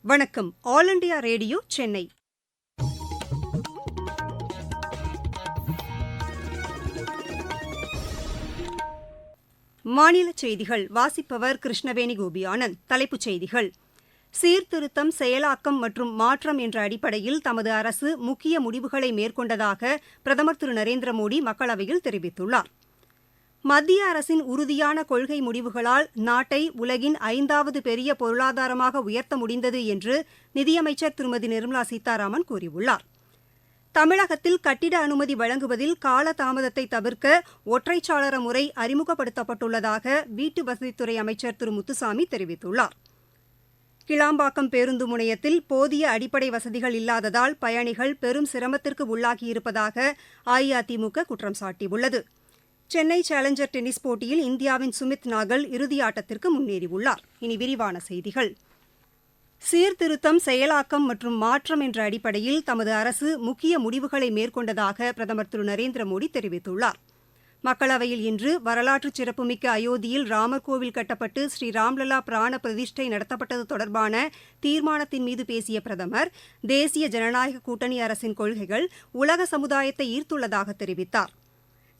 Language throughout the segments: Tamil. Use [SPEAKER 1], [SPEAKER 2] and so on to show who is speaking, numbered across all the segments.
[SPEAKER 1] வணக்கம். All India radio Chennai. மாநில செய்திகள் வாசிப்பவர் கிருஷ்ணவேணி கோபியானந்த். தலைப்புச் செய்திகள்: சீர்திருத்தம், செயலாக்கம் மற்றும் மாற்றம் என்ற அடிப்படையில் தமது அரசு முக்கிய முடிவுகளை மேற்கொண்டதாக பிரதமர் திரு நரேந்திரமோடி மக்களவையில் தெரிவித்துள்ளார். மத்திய அரசின் உறுதியான கொள்கை முடிவுகளால் நாட்டை உலகின் 5வது பெரிய பொருளாதாரமாக உயர்த்த முடிந்தது என்று நிதியமைச்சர் திருமதி நிர்மலா சீதாராமன் கூறியுள்ளார். தமிழகத்தில் கட்டிட அனுமதி வழங்குவதில் காலதாமதத்தை தவிர்க்க ஒற்றைச்சாளர முறை அறிமுகப்படுத்தப்பட்டுள்ளதாக வீட்டு வசதித்துறை அமைச்சர் திரு முத்துசாமி தெரிவித்துள்ளார். கிளாம்பாக்கம் பேருந்து முனையத்தில் போதிய அடிப்படை வசதிகள் இல்லாததால் பயணிகள் பெரும் சிரமத்திற்கு உள்ளாகியிருப்பதாக அஇஅதிமுக குற்றம் சாட்டியுள்ளது. சென்னை சேலஞ்சர் டென்னிஸ் போட்டியில் இந்தியாவின் சுமித் நாகல் இறுதி ஆட்டத்திற்கு முன்னேறியுள்ளார். இனி விரிவான செய்திகள். சீர்திருத்தம், செயலாக்கம் மற்றும் மாற்றம் என்ற அடிப்படையில் தமது அரசு முக்கிய முடிவுகளை மேற்கொண்டதாக பிரதமர் திரு நரேந்திரமோடி தெரிவித்துள்ளார். மக்களவையில் இன்று வரலாற்று சிறப்புமிக்க அயோத்தியில் ராமர் கோவில் கட்டப்பட்டு ஸ்ரீ ராம்லல்லா பிராண பிரதிஷ்டை நடத்தப்பட்டது தொடர்பான தீர்மானத்தின் மீது பேசிய பிரதமர், தேசிய ஜனநாயக கூட்டணி அரசின் கொள்கைகள் உலக சமுதாயத்தை ஈர்த்துள்ளதாக தெரிவித்தார்.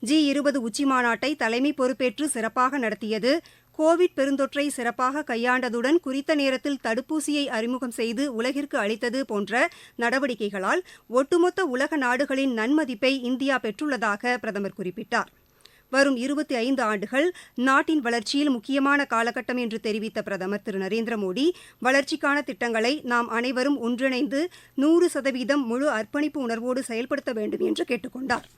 [SPEAKER 1] G20 உச்சிமாநாட்டை தலைமை பொறுப்பேற்று சிறப்பாக நடத்தியது, கோவிட் பெருந்தொற்றை சிறப்பாக கையாண்டதுடன் குறித்த நேரத்தில் தடுப்பூசியை அறிமுகம் செய்து உலகிற்கு அளித்தது போன்ற நடவடிக்கைகளால் ஒட்டுமொத்த உலக நாடுகளின் நன்மதிப்பை இந்தியா பெற்றுள்ளதாக பிரதமர் குறிப்பிட்டார். வரும் 25 ஆண்டுகள் நாட்டின் வளர்ச்சியில் முக்கியமான காலகட்டம் என்று தெரிவித்த பிரதமர் திரு நரேந்திரமோடி, வளர்ச்சிக்கான திட்டங்களை நாம் அனைவரும் ஒன்றிணைந்து 100% முழு அர்ப்பணிப்பு உணர்வோடு செயல்படுத்த வேண்டும் என்று கேட்டுக் கொண்டார்.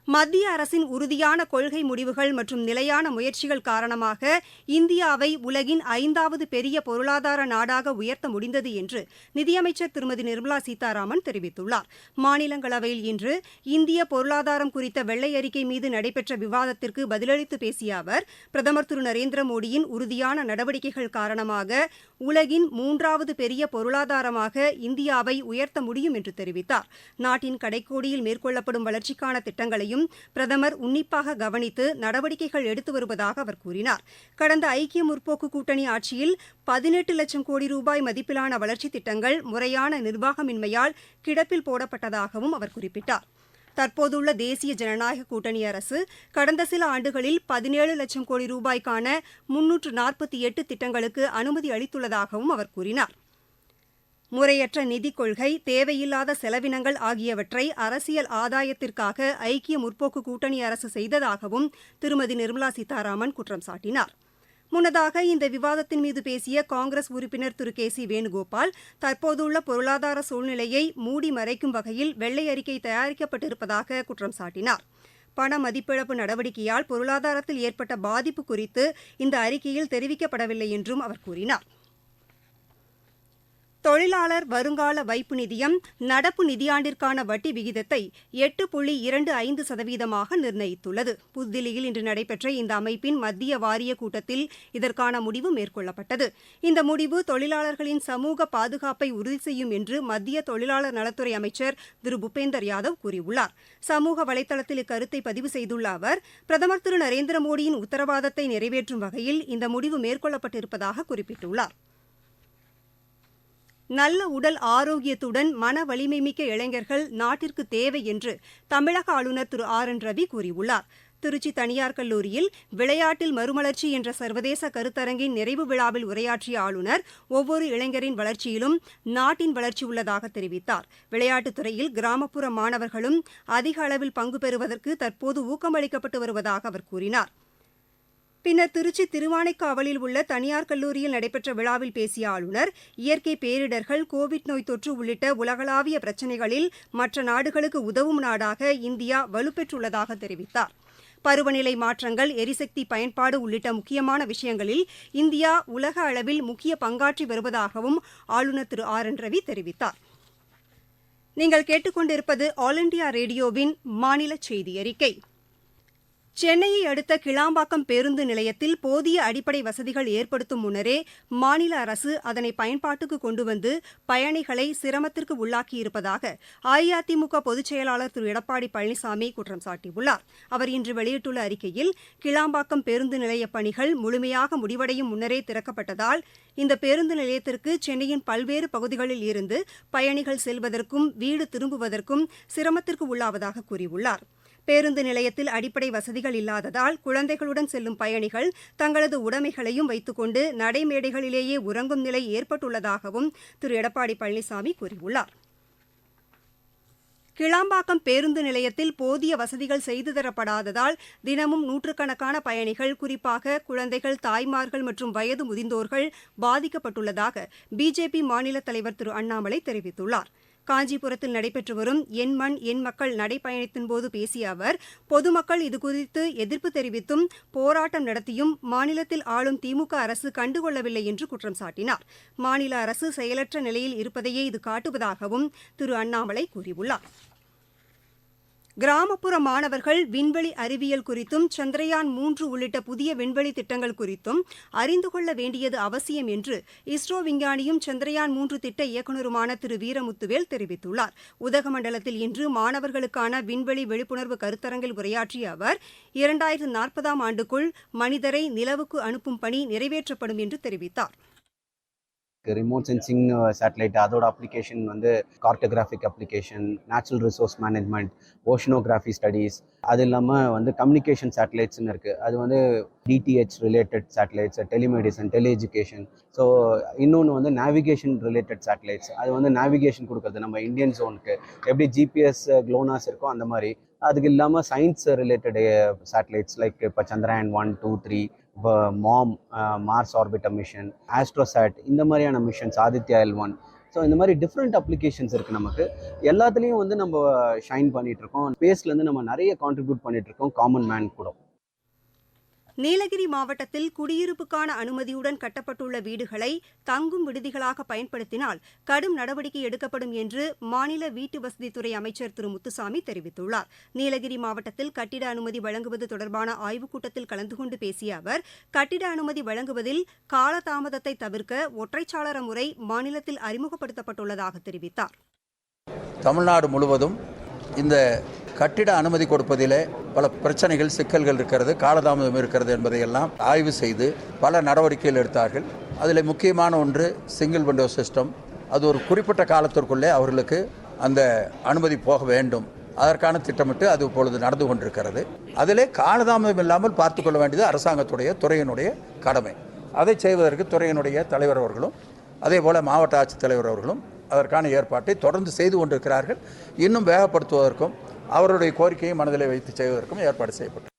[SPEAKER 1] மத்திய அரசின் உறுதியான கொள்கை முடிவுகள் மற்றும் நிலையான முயற்சிகள் காரணமாக இந்தியாவை உலகின் 5வது பெரிய பொருளாதார நாடாக உயர்த்த முடிந்தது என்று நிதியமைச்சர் திருமதி நிர்மலா சீதாராமன் தெரிவித்துள்ளார். மாநிலங்களவையில் இன்று இந்திய பொருளாதாரம் குறித்த வெள்ளை அறிக்கை மீது நடைபெற்ற விவாதத்திற்கு பதிலளித்து பேசிய அவர், பிரதமர் திரு நரேந்திரமோடியின் உறுதியான நடவடிக்கைகள் காரணமாக உலகின் 3வது பெரிய பொருளாதாரமாக இந்தியாவை உயர்த்த முடியும் என்று தெரிவித்தார். நாட்டின் கடைக்கோடியில் மேற்கொள்ளப்படும் வளர்ச்சிக்கான திட்டங்களையும் பிரதமர் உன்னிப்பாக கவனித்து நடவடிக்கைகள் எடுத்து வருவதாக அவர் கூறினார். கடந்த ஐக்கிய முற்போக்கு கூட்டணி ஆட்சியில் 18 லட்சம் கோடி ரூபாய் மதிப்பிலான வளர்ச்சித் திட்டங்கள் முறையான நிர்வாகமின்மையால் கிடப்பில் போடப்பட்டதாகவும் அவர் குறிப்பிட்டார். தற்போதுள்ள தேசிய ஜனநாயக கூட்டணி அரசு கடந்த சில ஆண்டுகளில் 17 லட்சம் கோடி ரூபாய்க்கான 348 திட்டங்களுக்கு அனுமதி அளித்துள்ளதாகவும் அவர் கூறினார். முறையற்ற நிதிக் கொள்கை, தேவையில்லாத செலவினங்கள் ஆகியவற்றை அரசியல் ஆதாயத்திற்காக ஐக்கிய முற்போக்கு கூட்டணி அரசு செய்ததாகவும் திருமதி நிர்மலா சீதாராமன் குற்றம் சாட்டினார். முன்னதாக இந்த விவாதத்தின் மீது பேசிய காங்கிரஸ் உறுப்பினர் திரு கே.சி. வேணுகோபால், தற்போதுள்ள பொருளாதார சூழ்நிலையை மூடி மறைக்கும் வகையில் வெள்ளை அறிக்கை தயாரிக்கப்பட்டிருப்பதாக குற்றம் சாட்டினார். பண மதிப்பிழப்பு நடவடிக்கையால் பொருளாதாரத்தில் ஏற்பட்ட பாதிப்பு குறித்து இந்த அறிக்கையில் தெரிவிக்கப்படவில்லை என்றும் அவர் கூறினார். தொழிலாளர் வருங்கால வைப்பு நிதியம் நடப்பு நிதியாண்டிற்கான வட்டி விகிதத்தை 8.25% நிர்ணயித்துள்ளது. புதுதில்லியில் இன்று நடைபெற்ற இந்த அமைப்பின் மத்திய வாரிய கூட்டத்தில் இதற்கான முடிவு மேற்கொள்ளப்பட்டது. இந்த முடிவு தொழிலாளர்களின் சமூக பாதுகாப்பை உறுதி செய்யும் என்று மத்திய தொழிலாளர் நலத்துறை அமைச்சர் திரு பூபேந்தர் யாதவ் கூறியுள்ளார். சமூக வலைதளத்தில் இக்கருத்தை பதிவு செய்துள்ள அவர், பிரதமர் திரு நரேந்திரமோடியின் உத்தரவாதத்தை நிறைவேற்றும் வகையில் இந்த முடிவு மேற்கொள்ளப்பட்டிருப்பதாக குறிப்பிட்டுள்ளார். நல்ல உடல் ஆரோக்கியத்துடன் மன வலிமைமிக்க இளைஞர்கள் நாட்டிற்கு தேவை என்று தமிழக ஆளுநர் திரு ஆர்.என். ரவி கூறியுள்ளார். திருச்சி தனியார் கல்லூரியில் விளையாட்டில் மறுமலர்ச்சி என்ற சர்வதேச கருத்தரங்கின் நிறைவு விழாவில் உரையாற்றிய ஆளுநர், ஒவ்வொரு இளைஞரின் வளர்ச்சியிலும் நாட்டின் வளர்ச்சி உள்ளதாக தெரிவித்தார். விளையாட்டுத் துறையில் கிராமப்புற மாணவர்களும் அதிக அளவில் பங்கு பெறுவதற்கு தற்போது ஊக்கமளிக்கப்பட்டு வருவதாக அவர் கூறினார். பின்னர் திருச்சி திருவானைக்காவலில் உள்ள தனியார் கல்லூரியில் நடைபெற்ற விழாவில் பேசிய ஆளுநர், இயற்கை பேரிடர்கள், கோவிட் நோய் தொற்று உள்ளிட்ட உலகளாவிய பிரச்சினைகளில் மற்ற நாடுகளுக்கு உதவும் நாடாக இந்தியா வலுப்பெற்றுள்ளதாக தெரிவித்தார். பருவநிலை மாற்றங்கள், எரிசக்தி பயன்பாடு உள்ளிட்ட முக்கியமான விஷயங்களில் இந்தியா உலக அளவில் முக்கிய பங்காற்றி வருவதாகவும் ஆளுநர் திரு ஆர்.என். ரவி தெரிவித்தார். நீங்கள் கேட்டுக்கொண்டிருப்பது ஆல் இண்டியா ரேடியோவின் மாநில செய்தி அறிக்கை. சென்னையை அடுத்த கிளாம்பாக்கம் பேருந்து நிலையத்தில் போதிய அடிப்படை வசதிகள் ஏற்படுத்தும் முன்னரே மாநில அரசு அதனை பயன்பாட்டுக்கு கொண்டு வந்து பயணிகளை சிரமத்திற்கு உள்ளாக்கியிருப்பதாக அஇஅதிமுக பொதுச் செயலாளர் திரு எடப்பாடி பழனிசாமி குற்றம் சாட்டியுள்ளார். அவர் இன்று வெளியிட்டுள்ள அறிக்கையில், கிளாம்பாக்கம் பேருந்து நிலைய பணிகள் முழுமையாக முடிவடையும் முன்னரே திறக்கப்பட்டதால் இந்த பேருந்து நிலையத்திற்கு சென்னையின் பல்வேறு பகுதிகளில் இருந்து பயணிகள் செல்வதற்கும் வீடு திரும்புவதற்கும் சிரமத்திற்கு உள்ளாவதாக கூறியுள்ளார். பேருந்து நிலையத்தில் அடிப்படை வசதிகள் இல்லாததால் குழந்தைகளுடன் செல்லும் பயணிகள் தங்களது உடைமைகளையும் வைத்துக் கொண்டு நடைமேடைகளிலேயே உறங்கும் நிலை ஏற்பட்டுள்ளதாகவும் திரு எடப்பாடி பழனிசாமி கூறியுள்ளார். கிளாம்பாக்கம் பேருந்து நிலையத்தில் போதிய வசதிகள் செய்து தரப்படாததால் தினமும் நூற்றுக்கணக்கான பயணிகள், குறிப்பாக குழந்தைகள், தாய்மார்கள் மற்றும் வயது முதிர்ந்தோர்கள் பாதிக்கப்பட்டுள்ளதாக பிஜேபி மாநில தலைவர் திரு அண்ணாமலை தெரிவித்துள்ளார். காஞ்சிபுரத்தில் நடைபெற்று வரும் என் மண் என் மக்கள் நடைப்பயணத்தின்போது பேசிய அவர், பொதுமக்கள் இதுகுறித்து எதிர்ப்பு தெரிவித்தும் போராட்டம் நடத்தியும் மாநிலத்தில் ஆளும் திமுக அரசு கண்டுகொள்ளவில்லை என்று குற்றம் சாட்டினார். மாநில அரசு செயலற்ற நிலையில் இருப்பதையே இது காட்டுவதாகவும் திரு அண்ணாமலை கூறியுள்ளார். கிராமப்புற மாணவர்கள் விண்வெளி அறிவியல் குறித்தும் சந்திரயான் 3 உள்ளிட்ட புதிய விண்வெளி திட்டங்கள் குறித்தும் அறிந்து கொள்ள வேண்டியது அவசியம் என்று இஸ்ரோ விஞ்ஞானியும் சந்திரயான் 3 திட்ட இயக்குநருமான திரு வீரமுத்துவேல் தெரிவித்துள்ளார். உதகமண்டலத்தில் இன்று மாணவர்களுக்கான விண்வெளி விழிப்புணர்வு கருத்தரங்கில் உரையாற்றிய அவர், 2040ஆம் ஆண்டுக்குள் மனிதரை நிலவுக்கு அனுப்பும் பணி நிறைவேற்றப்படும் என்று தெரிவித்தார்.
[SPEAKER 2] ரிமோட் சென்சிங் சேட்டலைட் அதோட அப்ளிகேஷன் வந்து cartographic application, natural resource management, oceanography studies, அது இல்லாமல் வந்து கம்யூனிகேஷன் சேட்டலைட்ஸ்னு இருக்குது. அது வந்து டிடிஹெச் ரிலேட்டட் சேட்டலைட்ஸ், டெலிமெடிசன், டெலி எஜுகேஷன். ஸோ இன்னொன்று வந்து நேவிகேஷன் ரிலேட்டட் சேட்டலைட்ஸ், அது வந்து நேவிகேஷன் கொடுக்குறது நம்ம இந்தியன் ஜோனுக்கு எப்படி ஜிபிஎஸ் க்ளோனாஸ் இருக்கோ அந்த மாதிரி. அதுக்கு இல்லாமல் சயின்ஸ் ரிலேட்டட் சேட்டலைட்ஸ் லைக் இப்போ சந்திரயான் 1, 2, 3, இப்போ மார்ஸ் ஆர்பிட்டர் மிஷன், ஆஸ்ட்ரோசாட், இந்த மாதிரியான மிஷன்ஸ், ஆதித்யா L1. ஸோ இந்த மாதிரி டிஃப்ரெண்ட் அப்ளிகேஷன்ஸ் இருக்குது நமக்கு. எல்லாத்துலேயும் வந்து நம்ம ஷைன் பண்ணிகிட்ருக்கோம். ஸ்பேஸ்லேருந்து நம்ம நிறைய கான்ட்ரிபியூட் பண்ணிகிட்ருக்கோம் காமன் மேன் கூட.
[SPEAKER 1] நீலகிரி மாவட்டத்தில் குடியிருப்புக்கான அனுமதியுடன் கட்டப்பட்டுள்ள வீடுகளை தங்கும் விடுதிகளாக பயன்படுத்தினால் கடும் நடவடிக்கை எடுக்கப்படும் என்று மாநில வீட்டு வசதித்துறை அமைச்சர் திரு முத்துசாமி தெரிவித்துள்ளார். நீலகிரி மாவட்டத்தில் கட்டிட அனுமதி வழங்குவது தொடர்பான ஆய்வுக் கூட்டத்தில் கலந்து கொண்டு பேசிய அவர், கட்டிட அனுமதி வழங்குவதில் காலதாமதத்தை தவிர்க்க ஒற்றைச்சாளர முறை மாநிலத்தில் அறிமுகப்படுத்தப்பட்டுள்ளதாக தெரிவித்தார்.
[SPEAKER 3] தமிழ்நாடு முழுவதும் இந்த கட்டிட அனுமதி கொடுப்பதிலே பல பிரச்சனைகள், சிக்கல்கள் இருக்கிறது, காலதாமதம் இருக்கிறது என்பதையெல்லாம் ஆய்வு செய்து பல நடவடிக்கைகள் எடுத்தார்கள். அதில் முக்கியமான ஒன்று சிங்கிள் விண்டோ சிஸ்டம். அது ஒரு குறிப்பிட்ட காலத்திற்குள்ளே அவர்களுக்கு அந்த அனுமதி போக வேண்டும். அதற்கான திட்டமிட்டு அது இப்பொழுது நடந்து கொண்டிருக்கிறது. அதிலே காலதாமதம் இல்லாமல் பார்த்துக்கொள்ள வேண்டியது அரசாங்கத்துடைய, துறையினுடைய கடமை. அதை செய்வதற்கு துறையினுடைய தலைவர் அவர்களும் அதே போல் மாவட்ட ஆட்சித்தலைவர் அவர்களும் அதற்கான ஏற்பாட்டை தொடர்ந்து செய்து கொண்டிருக்கிறார்கள். இன்னும் வேகப்படுத்துவதற்கும் அவருடைய கோரிக்கையை மனதில் வைத்து செய்வதற்கும் ஏற்பாடு செய்யப்பட்டது.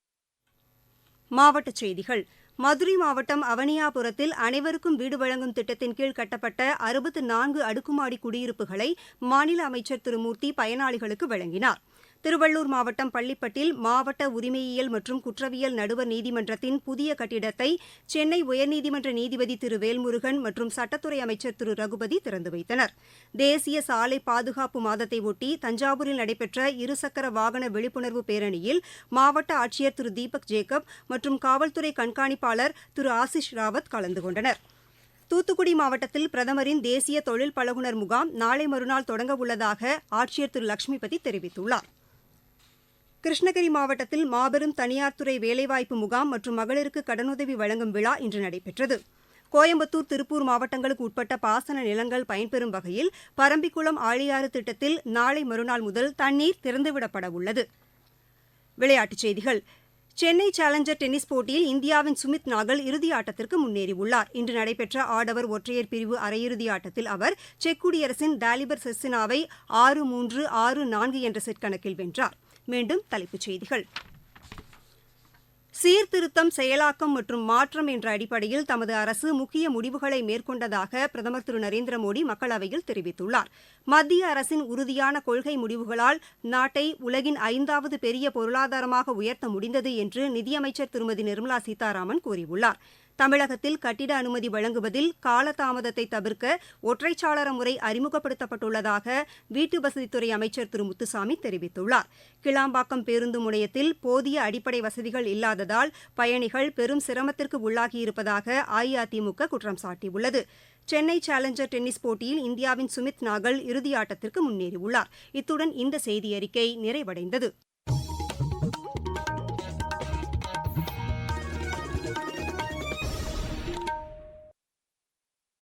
[SPEAKER 1] மாவட்டச் செய்திகள். மதுரை மாவட்டம் அவனியாபுரத்தில் அனைவருக்கும் வீடு வழங்கும் திட்டத்தின் கீழ் கட்டப்பட்ட 64 அடுக்குமாடி குடியிருப்புகளை மாநில அமைச்சர் திரு மூர்த்தி பயனாளிகளுக்கு வழங்கினார். திருவள்ளூர் மாவட்டம் பள்ளிப்பட்டில் மாவட்ட உரிமையியல் மற்றும் குற்றவியல் நடுவர் நீதிமன்றத்தின் புதிய கட்டிடத்தை சென்னை உயர்நீதிமன்ற நீதிபதி திரு வேல்முருகன் மற்றும் சட்டத்துறை அமைச்சர் திரு ரகுபதி திறந்து வைத்தனர். தேசிய சாலை பாதுகாப்பு மாதத்தை ஒட்டி தஞ்சாவூரில் நடைபெற்ற இருசக்கர வாகன விழிப்புணர்வு பேரணியில் மாவட்ட ஆட்சியர் திரு தீபக் ஜேக்கப் மற்றும் காவல்துறை கண்காணிப்பாளர் திரு ஆசிஷ் ராவத் கலந்து கொண்டனர். தூத்துக்குடி மாவட்டத்தில் பிரதமரின் தேசிய தொழில் பழகுனர் முகாம் நாளை மறுநாள் தொடங்க உள்ளதாக ஆட்சியர் திரு லட்சுமிபதி தெரிவித்துள்ளார். கிருஷ்ணகிரி மாவட்டத்தில் மாபெரும் தனியார் துறை வேலைவாய்ப்பு முகாம் மற்றும் மகளிருக்கு கடனுதவி வழங்கும் விழா இன்று நடைபெற்றது. கோயம்புத்தூர், திருப்பூர் மாவட்டங்களுக்கு உட்பட்ட பாசன நிலங்கள் பயன்பெறும் வகையில் பரம்பிக்குளம் ஆழியாறு திட்டத்தில் நாளை மறுநாள் முதல் தண்ணீர் திறந்துவிடப்பட உள்ளது. விளையாட்டுச் செய்திகள். சென்னை சேலஞ்சர் டென்னிஸ் போட்டியில் இந்தியாவின் சுமித் நாகல் இறுதி ஆட்டத்திற்கு முன்னேறியுள்ளார். இன்று நடைபெற்ற ஆடவர் ஒற்றையர் பிரிவு அரையிறுதி ஆட்டத்தில் அவர் செக் குடியரசின் டாலிபர் செஸ்ஸினாவை 6-3, 6-4 என்ற செட் கணக்கில் வென்றார். மீண்டும் தலைப்புச் செய்திகள். சீர்திருத்தம், செயலாக்கம் மற்றும் மாற்றம் என்ற அடிப்படையில் தமது அரசு முக்கிய முடிவுகளை மேற்கொண்டதாக பிரதமர் திரு நரேந்திரமோடி மக்களவையில் தெரிவித்துள்ளார். மத்திய அரசின் உறுதியான கொள்கை முடிவுகளால் நாட்டை உலகின் 5வது பெரிய பொருளாதாரமாக உயர்த்த முடிந்தது என்று நிதியமைச்சர் திருமதி நிர்மலா சீதாராமன் கூறியுள்ளார். தமிழகத்தில் கட்டிட அனுமதி வழங்குவதில் காலதாமதத்தை தவிர்க்க ஒற்றைச்சாளர முறை அறிமுகப்படுத்தப்பட்டுள்ளதாக வீட்டு வசதித்துறை அமைச்சர் திரு முத்துசாமி தெரிவித்துள்ளார். கிளாம்பாக்கம் பேருந்து முனையத்தில் போதிய அடிப்படை வசதிகள் இல்லாததால் பயணிகள் பெரும் சிரமத்திற்கு உள்ளாகியிருப்பதாக அஇஅதிமுக குற்றம் சாட்டியுள்ளது. சென்னை சேலஞ்சர் டென்னிஸ் போட்டியில் இந்தியாவின் சுமித் நாகல் இறுதியாட்டத்திற்கு முன்னேறியுள்ளார். இத்துடன் இந்த செய்தியறிக்கை நிறைவடைந்தது.